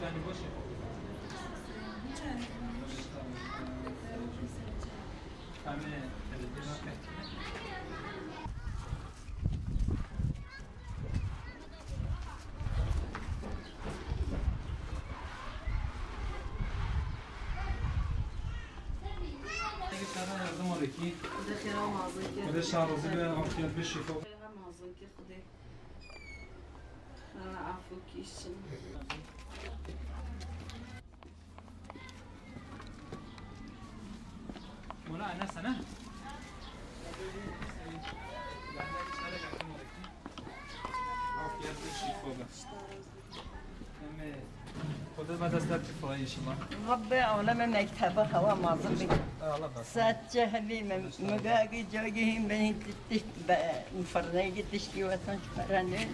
تانی باشه همه تلویزیون کرد شهر yardım aleki. Dışarı mazın ki. Burada şarjı ve afiyet bir şifa. Mazın ki xude. Afu kişin. Mola ana sana. Afiyet bir şifa. خدا بعد از در کفایه شما رب عالم مکتبه هوا مازن بگی الله بس ساعت جهبی مگاگی جاگی بین فرنگی تشتی وطن فرنگی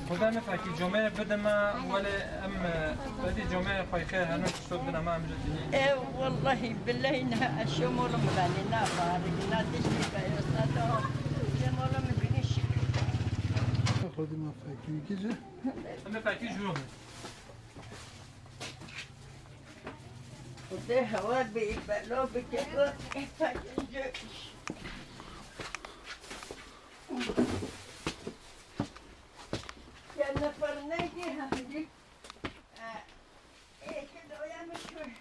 خدا نفکی جمعه بده ما ولی ام بدی جمعه خیلی هنوز شد بنا ما امروز دنیا ايه والله بالله انها الشمول مغني نافارق ناتشتي بيوس ناتهم شمول مبينيش خودی ما فکری کجا؟ ام فکی جوه وده هوا بيبلو بكتو يا نفرناكي هدي ايه كده يا مشوي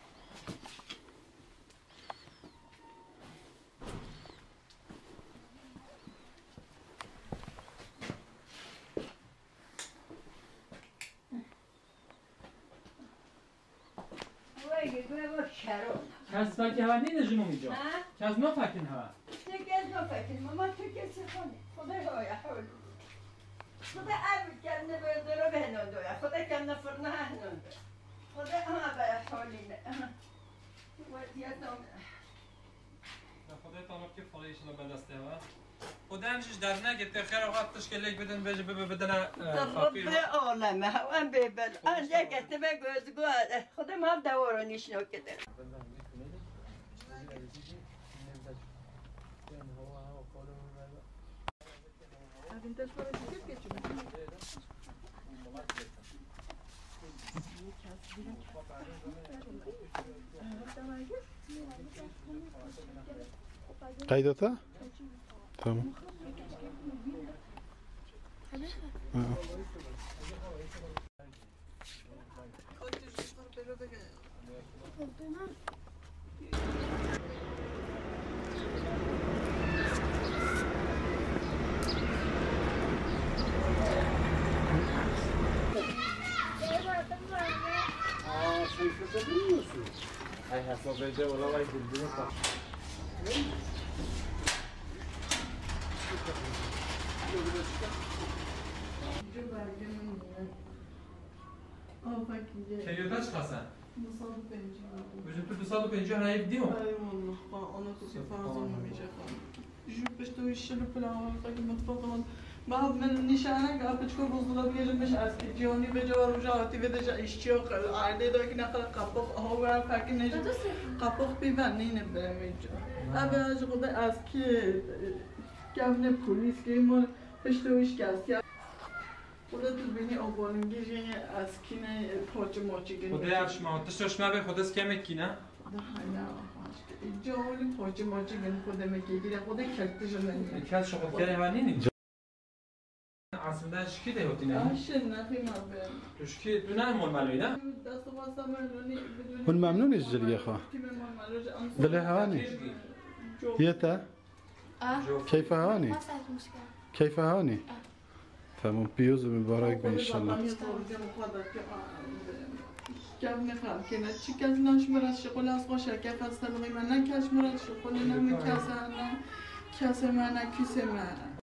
کس فکی هوا نیست جنوم اینجا کس ما فکین هوا چه کس ما فکین ماما تو کسی خونه خدا هایا حول خدا عرب کنه به درو بهنون دویا خدا کنه فرنه هنون خدا اما به حالینه خدا تعالی که فایشون به دست هوا خدا همش در نگه خیر وقت تشکیل بدن بجه بدن رب عالمه هوا ببل آنجا کسی به گوزگو خدا ما دورانیش نو کده قیداته؟ تمام Ay hesap edeceğim ona vay bildiğin bak. کلیداش خاصن وجود تو 250 هنایی بدیم اي والله انا كنت فاضي ما بيجي جو بشتوي الشلو بلا طاقي متفضل بعد من نشانه قابل تكون بوزدلا بيجي مش اسكي جوني بجوار وجاتي بده اشتيو عادي داك نخل قبق هو فاكر نجي قبق بيبنين برميجو ابي اجي قد اسكي كامل پلیس که ما بشتویش کسی خدا تو بینی آبانگیری اسکی نه پاچه ماچه گنی خدا یارش ما تشتش ما به خودت کم کی نه خدا حالا جالی پاچه ماچه گنی خدا میگیره خدا کلتش نه کس شغل کاری هوا نینی اصلا شکی دیوتی نه آشه نخی ما به توش کی تو نه مول مالوی نه دست واسه مرونی هون ممنون از جلگه خواه بله هواني هيتا كيف هواني ما صارت مشكلة كيف هواني تمام بيوز مبارك بإن شاء الله گپ نخواهم که نه چی کسی نشمرد شغل از خوشه که خسته من نه کشمرد شغل نه کسی من کسی من